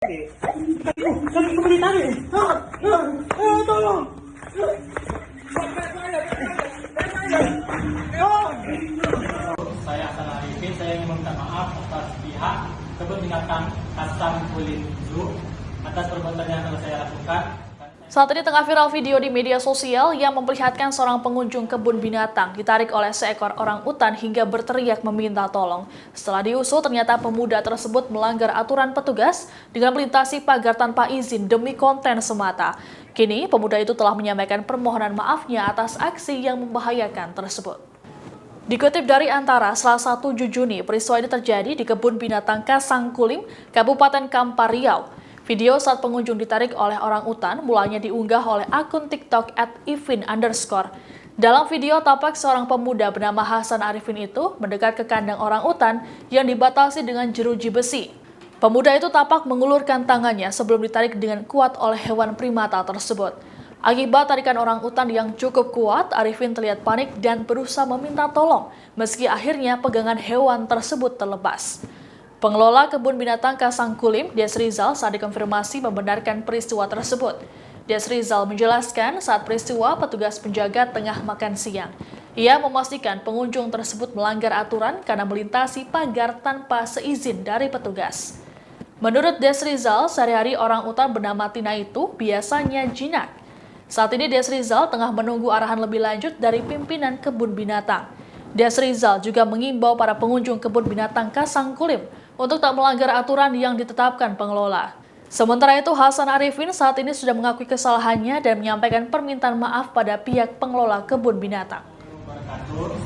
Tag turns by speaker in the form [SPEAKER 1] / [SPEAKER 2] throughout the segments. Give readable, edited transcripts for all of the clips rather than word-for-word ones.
[SPEAKER 1] Kami kembali tarik. Tolong.
[SPEAKER 2] Saya Hasan Arifin, saya ingin meminta maaf atas pihak kebun binatang Kasang Kulim Zoo atas perbuatan yang telah saya lakukan.
[SPEAKER 3] Saat ini tengah viral video di media sosial yang memperlihatkan seorang pengunjung kebun binatang ditarik oleh seekor orang utan hingga berteriak meminta tolong. Setelah diusut, ternyata pemuda tersebut melanggar aturan petugas dengan melintasi pagar tanpa izin demi konten semata. Kini, pemuda itu telah menyampaikan permohonan maafnya atas aksi yang membahayakan tersebut. Dikutip dari Antara, Selasa 7 Juni, peristiwa ini terjadi di kebun binatang Kasang Kulim, Kabupaten Kampar Riau. Video saat pengunjung ditarik oleh orang utan mulanya diunggah oleh akun TikTok @ivin_. Dalam video tampak seorang pemuda bernama Hasan Arifin itu mendekat ke kandang orang utan yang dibatasi dengan jeruji besi. Pemuda itu tampak mengulurkan tangannya sebelum ditarik dengan kuat oleh hewan primata tersebut. Akibat tarikan orang utan yang cukup kuat, Arifin terlihat panik dan berusaha meminta tolong meski akhirnya pegangan hewan tersebut terlepas. Pengelola kebun binatang Kasang Kulim, Des Rizal, saat dikonfirmasi membenarkan peristiwa tersebut. Des Rizal menjelaskan saat peristiwa petugas penjaga tengah makan siang. Ia memastikan pengunjung tersebut melanggar aturan karena melintasi pagar tanpa seizin dari petugas. Menurut Des Rizal, sehari-hari orang utan bernama Tina itu biasanya jinak. Saat ini Des Rizal tengah menunggu arahan lebih lanjut dari pimpinan kebun binatang. Des Rizal juga mengimbau para pengunjung kebun binatang Kasang Kulim untuk tak melanggar aturan yang ditetapkan pengelola. Sementara itu, Hasan Arifin saat ini sudah mengakui kesalahannya dan menyampaikan permintaan maaf pada pihak pengelola kebun binatang.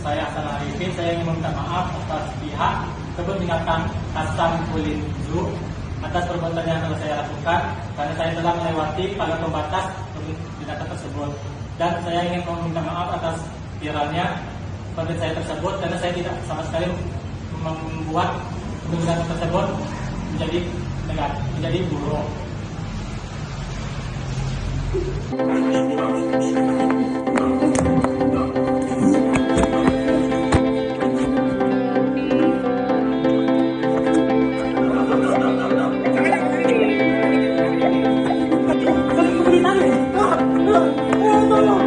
[SPEAKER 2] Saya Hasan Arifin, saya ingin meminta maaf atas pihak kebun binatang Kasang Kulim Zoo atas perbuatan yang telah saya lakukan karena saya telah melewati pagar pembatas kebun binatang tersebut. Dan saya ingin meminta maaf atas viralnya konten saya tersebut karena saya tidak sama sekali membuat kebun binatang tersebut menjadi buruk.
[SPEAKER 1] Kami kembali tarik. Tolong. Kami kembali tarik. Tolong.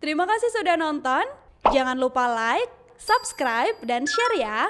[SPEAKER 4] Terima kasih sudah nonton. Jangan lupa like, subscribe, dan share ya.